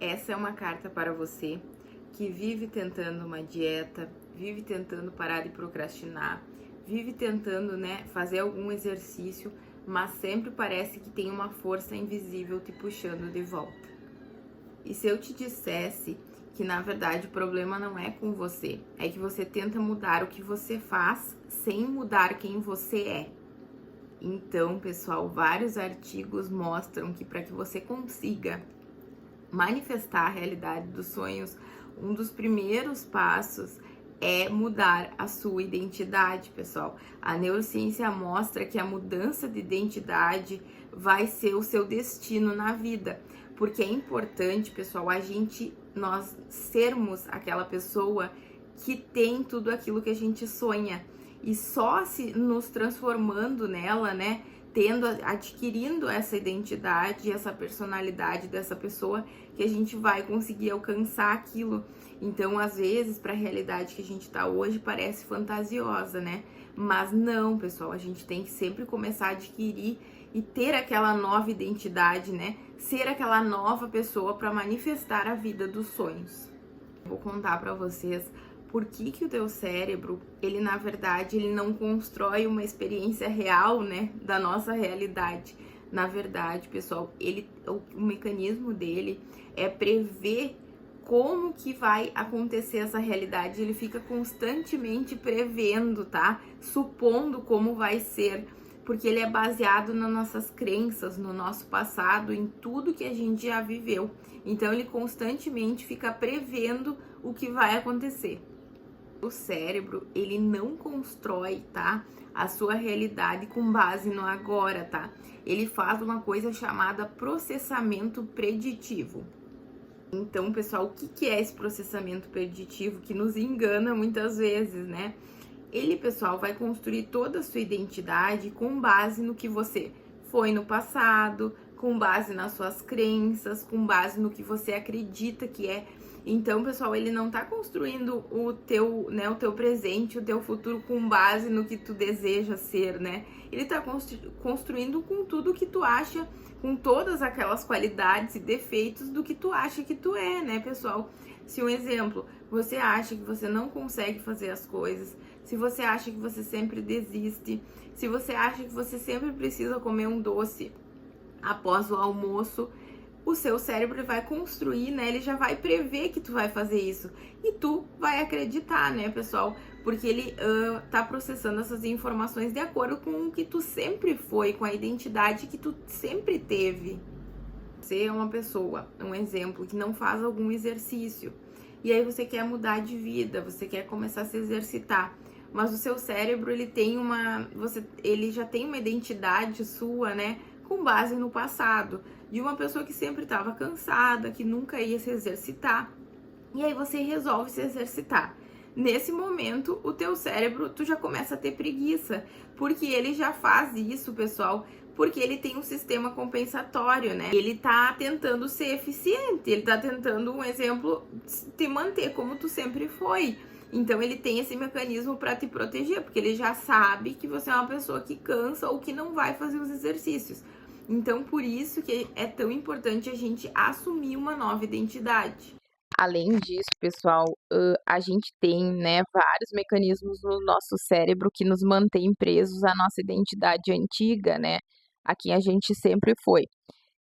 Essa é uma carta para você que vive tentando uma dieta, vive tentando parar de procrastinar, vive tentando, fazer algum exercício, mas sempre parece que tem uma força invisível te puxando de volta. E se eu te dissesse que na verdade o problema não é com você, é que você tenta mudar o que você faz sem mudar quem você é. Então, pessoal, vários artigos mostram que para que você consiga manifestar a realidade dos sonhos, um dos primeiros passos é mudar a sua identidade, pessoal. A neurociência mostra que a mudança de identidade vai ser o seu destino na vida, porque é importante, pessoal, nós sermos aquela pessoa que tem tudo aquilo que a gente sonha. E só se nos transformando nela, adquirindo essa identidade, essa personalidade dessa pessoa, que a gente vai conseguir alcançar aquilo. Então, às vezes, para a realidade que a gente tá hoje, parece fantasiosa, né? Mas não, pessoal, a gente tem que sempre começar a adquirir e ter aquela nova identidade, Ser aquela nova pessoa para manifestar a vida dos sonhos. Vou contar para vocês por que o teu cérebro, ele na verdade, ele não constrói uma experiência real, da nossa realidade. Na verdade, pessoal, o mecanismo dele é prever como que vai acontecer essa realidade. Ele fica constantemente prevendo, tá? Supondo como vai ser, porque ele é baseado nas nossas crenças, no nosso passado, em tudo que a gente já viveu. Então, ele constantemente fica prevendo o que vai acontecer. O cérebro, ele não constrói, tá? A sua realidade com base no agora, tá? Ele faz uma coisa chamada processamento preditivo. Então, pessoal, o que é esse processamento preditivo que nos engana muitas vezes, Ele, pessoal, vai construir toda a sua identidade com base no que você foi no passado, com base nas suas crenças, com base no que você acredita que é. Então, pessoal, ele não tá construindo o teu presente, o teu futuro com base no que tu deseja ser, Ele tá construindo com tudo que tu acha, com todas aquelas qualidades e defeitos do que tu acha que tu é, pessoal? Se um exemplo, você acha que você não consegue fazer as coisas, se você acha que você sempre desiste, se você acha que você sempre precisa comer um doce após o almoço, o seu cérebro vai construir, ele já vai prever que tu vai fazer isso. E tu vai acreditar, pessoal? Porque ele tá processando essas informações de acordo com o que tu sempre foi, com a identidade que tu sempre teve. Você é uma pessoa, um exemplo, que não faz algum exercício. E aí você quer mudar de vida, você quer começar a se exercitar. Mas o seu cérebro, ele já tem uma identidade sua, com base no passado, de uma pessoa que sempre estava cansada, que nunca ia se exercitar. E aí você resolve se exercitar. Nesse momento, o teu cérebro, tu já começa a ter preguiça, porque ele já faz isso, pessoal, porque ele tem um sistema compensatório, Ele tá tentando ser eficiente, ele tá tentando, um exemplo, te manter como tu sempre foi. Então, ele tem esse mecanismo para te proteger, porque ele já sabe que você é uma pessoa que cansa ou que não vai fazer os exercícios. Então, por isso que é tão importante a gente assumir uma nova identidade. Além disso, pessoal, a gente tem, vários mecanismos no nosso cérebro que nos mantém presos à nossa identidade antiga, a quem a gente sempre foi.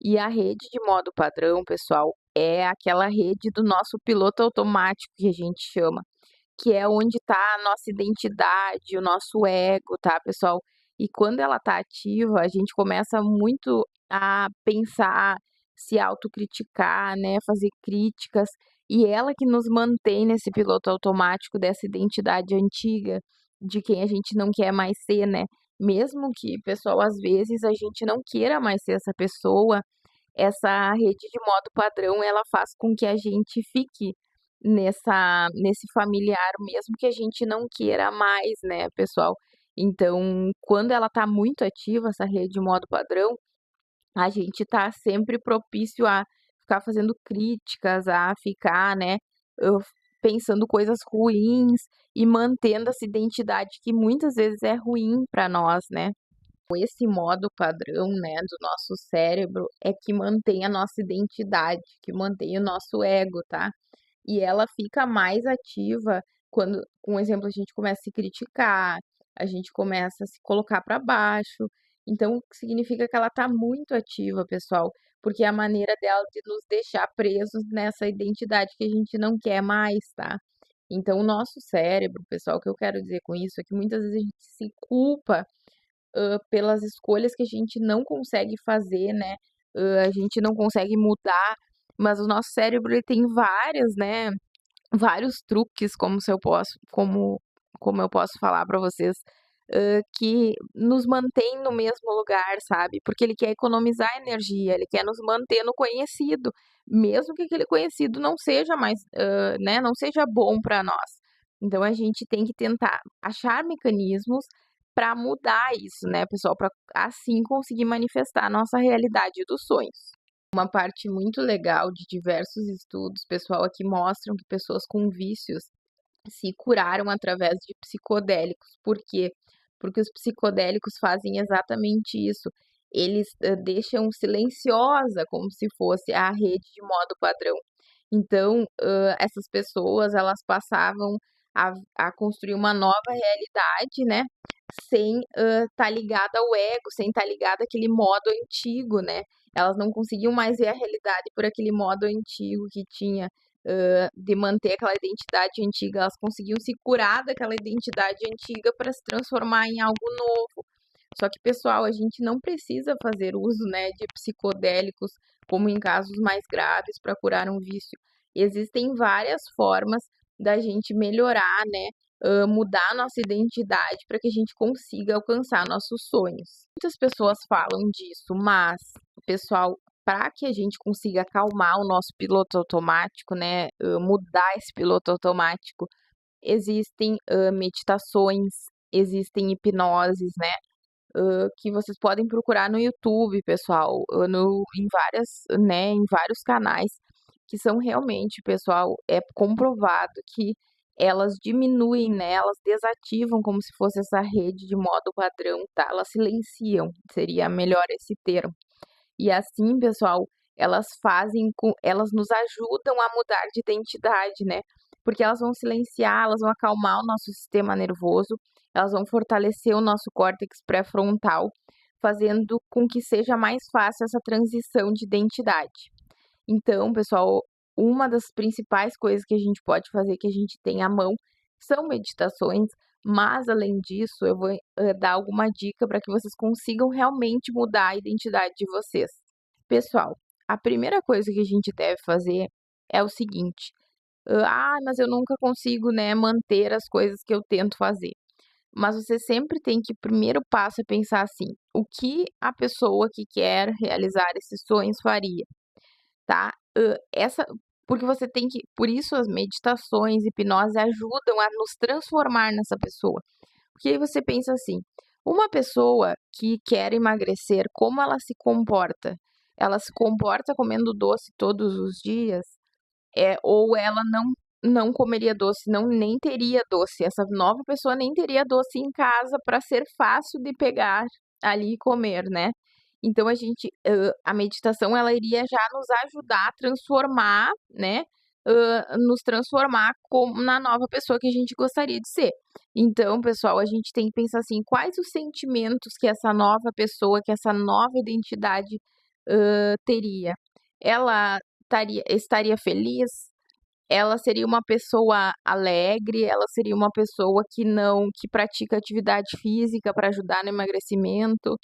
E a rede de modo padrão, pessoal, é aquela rede do nosso piloto automático que a gente chama, que é onde está a nossa identidade, o nosso ego, tá, pessoal? E quando ela tá ativa, a gente começa muito a pensar, se autocriticar, fazer críticas, e ela que nos mantém nesse piloto automático dessa identidade antiga, de quem a gente não quer mais ser, Mesmo que, pessoal, às vezes a gente não queira mais ser essa pessoa, essa rede de modo padrão, ela faz com que a gente fique nesse familiar, mesmo que a gente não queira mais, pessoal. Então, quando ela tá muito ativa, essa rede de modo padrão, a gente tá sempre propício a ficar fazendo críticas, a ficar, hã, pensando coisas ruins e mantendo essa identidade que muitas vezes é ruim para nós, Esse modo padrão, né, do nosso cérebro é que mantém a nossa identidade, que mantém o nosso ego, tá? E ela fica mais ativa quando, com exemplo, a gente começa a se criticar, a gente começa a se colocar para baixo. Então, significa que ela tá muito ativa, pessoal, porque é a maneira dela de nos deixar presos nessa identidade que a gente não quer mais, tá? Então, o nosso cérebro, pessoal, o que eu quero dizer com isso é que muitas vezes a gente se culpa pelas escolhas que a gente não consegue fazer, né? A gente não consegue mudar, mas o nosso cérebro ele tem várias, né? Vários truques, como eu posso falar para vocês, que nos mantém no mesmo lugar, sabe? Porque ele quer economizar energia, ele quer nos manter no conhecido, mesmo que aquele conhecido não seja mais, né, não seja bom para nós. Então a gente tem que tentar achar mecanismos para mudar isso, né, pessoal, para assim conseguir manifestar a nossa realidade dos sonhos. Uma parte muito legal de diversos estudos, pessoal, aqui mostram que pessoas com vícios se curaram através de psicodélicos. Por quê? Porque os psicodélicos fazem exatamente isso. Eles deixam silenciosa, como se fosse a rede de modo padrão. Então, essas pessoas, elas passavam a construir uma nova realidade, né? Sem estar ligada ao ego, sem estar ligada àquele modo antigo, né? Elas não conseguiam mais ver a realidade por aquele modo antigo que tinha de manter aquela identidade antiga, elas conseguiam se curar daquela identidade antiga para se transformar em algo novo. Só que, pessoal, a gente não precisa fazer uso, né, de psicodélicos como em casos mais graves para curar um vício. Existem várias formas da gente melhorar, né, mudar a nossa identidade para que a gente consiga alcançar nossos sonhos. Muitas pessoas falam disso, mas, pessoal, para que a gente consiga acalmar o nosso piloto automático, né, mudar esse piloto automático, existem meditações, existem hipnoses, né, que vocês podem procurar no YouTube, pessoal, em vários canais, que são realmente, pessoal, é comprovado que elas diminuem, né, elas desativam como se fosse essa rede de modo padrão, tá? Elas silenciam, seria melhor esse termo. E assim, pessoal, elas nos ajudam a mudar de identidade, né? Porque elas vão silenciar, elas vão acalmar o nosso sistema nervoso, elas vão fortalecer o nosso córtex pré-frontal, fazendo com que seja mais fácil essa transição de identidade. Então, pessoal, uma das principais coisas que a gente pode fazer, que a gente tem à mão, são meditações, mas além disso, eu vou dar alguma dica para que vocês consigam realmente mudar a identidade de vocês. Pessoal, a primeira coisa que a gente deve fazer é o seguinte: mas eu nunca consigo, né, manter as coisas que eu tento fazer. Mas você sempre tem que, primeiro passo é pensar assim: o que a pessoa que quer realizar esses sonhos faria? Tá? Porque você tem que, por isso as meditações, hipnose ajudam a nos transformar nessa pessoa. Porque aí você pensa assim, uma pessoa que quer emagrecer, como ela se comporta? Ela se comporta comendo doce todos os dias? Ou ela não comeria doce, não nem teria doce. Essa nova pessoa nem teria doce em casa para ser fácil de pegar ali e comer, né? Então a meditação ela iria já nos ajudar a transformar, né? Nos transformar na nova pessoa que a gente gostaria de ser. Então, pessoal, a gente tem que pensar assim, quais os sentimentos que essa nova pessoa, que essa nova identidade teria? Ela estaria feliz? Ela seria uma pessoa alegre? Ela seria uma pessoa que pratica atividade física para ajudar no emagrecimento?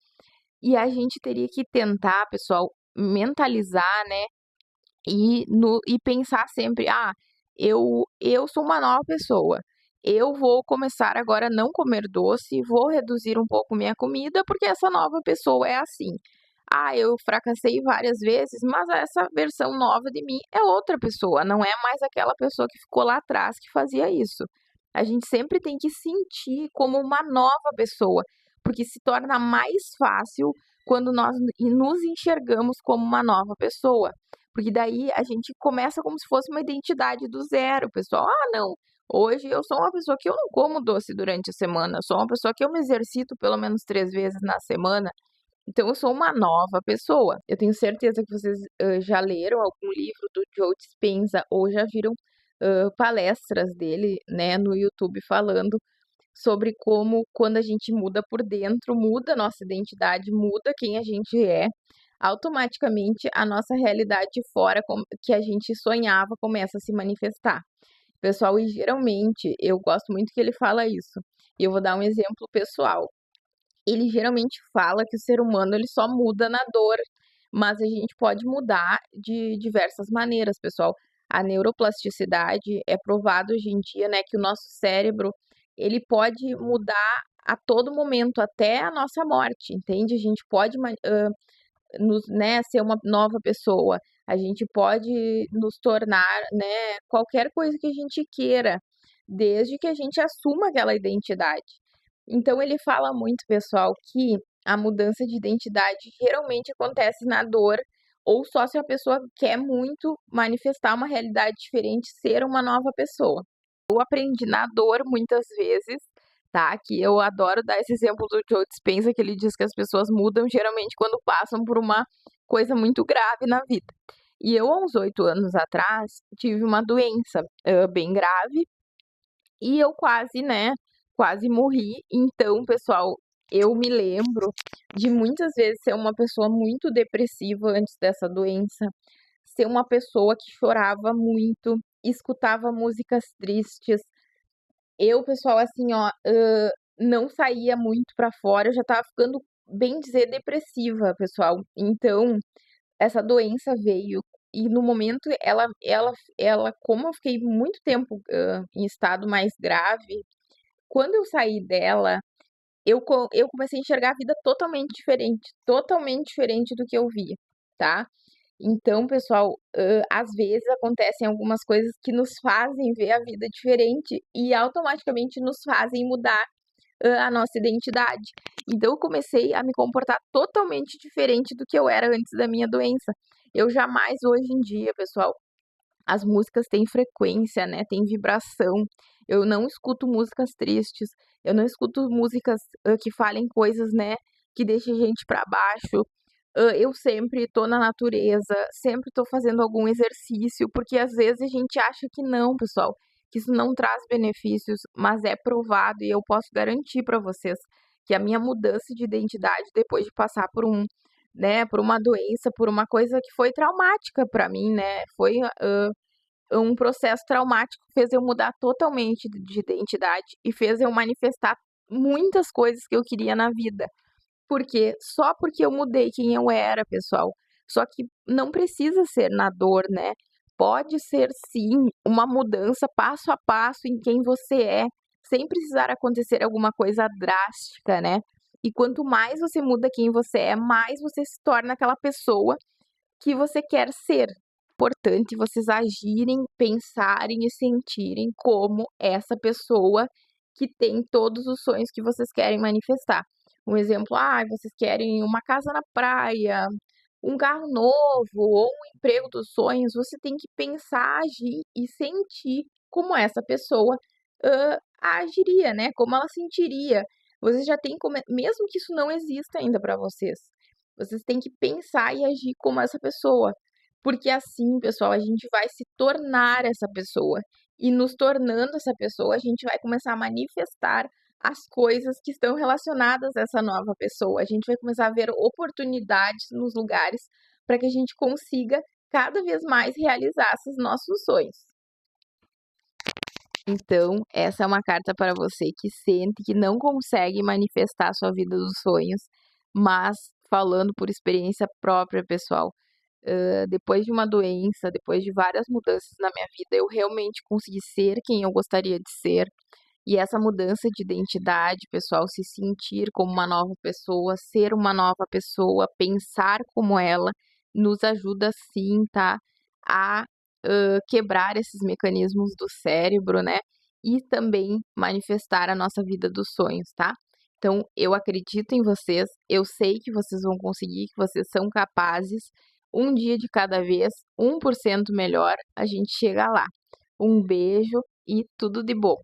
E a gente teria que tentar, pessoal, mentalizar, né? E pensar sempre, eu sou uma nova pessoa. Eu vou começar agora a não comer doce, vou reduzir um pouco minha comida, porque essa nova pessoa é assim. Eu fracassei várias vezes, mas essa versão nova de mim é outra pessoa, não é mais aquela pessoa que ficou lá atrás que fazia isso. A gente sempre tem que sentir como uma nova pessoa, porque se torna mais fácil quando nós nos enxergamos como uma nova pessoa. Porque daí a gente começa como se fosse uma identidade do zero, pessoal. Ah, não, hoje eu sou uma pessoa que eu não como doce durante a semana, eu sou uma pessoa que eu me exercito pelo menos 3 vezes na semana, então eu sou uma nova pessoa. Eu tenho certeza que vocês já leram algum livro do Joe Dispenza ou já viram palestras dele, né, no YouTube falando sobre como quando a gente muda por dentro, muda a nossa identidade, muda quem a gente é, automaticamente a nossa realidade fora que a gente sonhava começa a se manifestar. Pessoal, e geralmente eu gosto muito que ele fala isso. E eu vou dar um exemplo pessoal. Ele geralmente fala que o ser humano ele só muda na dor, mas a gente pode mudar de diversas maneiras, pessoal. A neuroplasticidade é provado hoje em dia, né, que o nosso cérebro ele pode mudar a todo momento, até a nossa morte, entende? A gente pode né, ser uma nova pessoa, a gente pode nos tornar, né, qualquer coisa que a gente queira, desde que a gente assuma aquela identidade. Então ele fala muito, pessoal, que a mudança de identidade geralmente acontece na dor ou só se a pessoa quer muito manifestar uma realidade diferente, ser uma nova pessoa. Eu aprendi na dor muitas vezes, tá? Que eu adoro dar esse exemplo do Joe Dispenza, que ele diz que as pessoas mudam geralmente quando passam por uma coisa muito grave na vida. E eu, há uns 8 anos atrás, tive uma doença bem grave e eu quase, né, quase morri. Então, pessoal, eu me lembro de muitas vezes ser uma pessoa muito depressiva antes dessa doença, ser uma pessoa que chorava muito, escutava músicas tristes. Eu, pessoal, assim, ó, não saía muito pra fora, eu já estava ficando, bem dizer, depressiva, pessoal. Então, essa doença veio e no momento ela como eu fiquei muito tempo, em estado mais grave, quando eu saí dela, eu comecei a enxergar a vida totalmente diferente do que eu via, tá. Então, pessoal, às vezes acontecem algumas coisas que nos fazem ver a vida diferente e automaticamente nos fazem mudar, a nossa identidade. Então eu comecei a me comportar totalmente diferente do que eu era antes da minha doença. Eu jamais hoje em dia, pessoal, as músicas têm frequência, né, têm vibração. Eu não escuto músicas tristes, eu não escuto músicas, que falem coisas, né, que deixem a gente para baixo. Eu sempre tô na natureza, sempre tô fazendo algum exercício, porque às vezes a gente acha que não, pessoal, que isso não traz benefícios, mas é provado e eu posso garantir para vocês que a minha mudança de identidade depois de passar por né, por uma doença, por uma coisa que foi traumática para mim, né, foi, um processo traumático que fez eu mudar totalmente de identidade e fez eu manifestar muitas coisas que eu queria na vida. Porque só porque eu mudei quem eu era, pessoal. Só que não precisa ser na dor, né? Pode ser sim uma mudança passo a passo em quem você é, sem precisar acontecer alguma coisa drástica, né? E quanto mais você muda quem você é, mais você se torna aquela pessoa que você quer ser. Importante vocês agirem, pensarem e sentirem como essa pessoa que tem todos os sonhos que vocês querem manifestar. Um exemplo, vocês querem uma casa na praia, um carro novo ou um emprego dos sonhos, você tem que pensar, agir e sentir como essa pessoa agiria, né? Como ela sentiria. Vocês já têm como, mesmo que isso não exista ainda para vocês, vocês têm que pensar e agir como essa pessoa. Porque assim, pessoal, a gente vai se tornar essa pessoa. E nos tornando essa pessoa, a gente vai começar a manifestar as coisas que estão relacionadas a essa nova pessoa. A gente vai começar a ver oportunidades nos lugares para que a gente consiga cada vez mais realizar esses nossos sonhos. Então, essa é uma carta para você que sente que não consegue manifestar a sua vida dos sonhos, mas falando por experiência própria, pessoal, depois de uma doença, depois de várias mudanças na minha vida, eu realmente consegui ser quem eu gostaria de ser. E essa mudança de identidade, pessoal, se sentir como uma nova pessoa, ser uma nova pessoa, pensar como ela, nos ajuda sim, tá? A quebrar esses mecanismos do cérebro, né? E também manifestar a nossa vida dos sonhos, tá? Então, eu acredito em vocês, eu sei que vocês vão conseguir, que vocês são capazes. um dia de cada vez, 1% melhor, a gente chega lá. Um beijo e tudo de bom.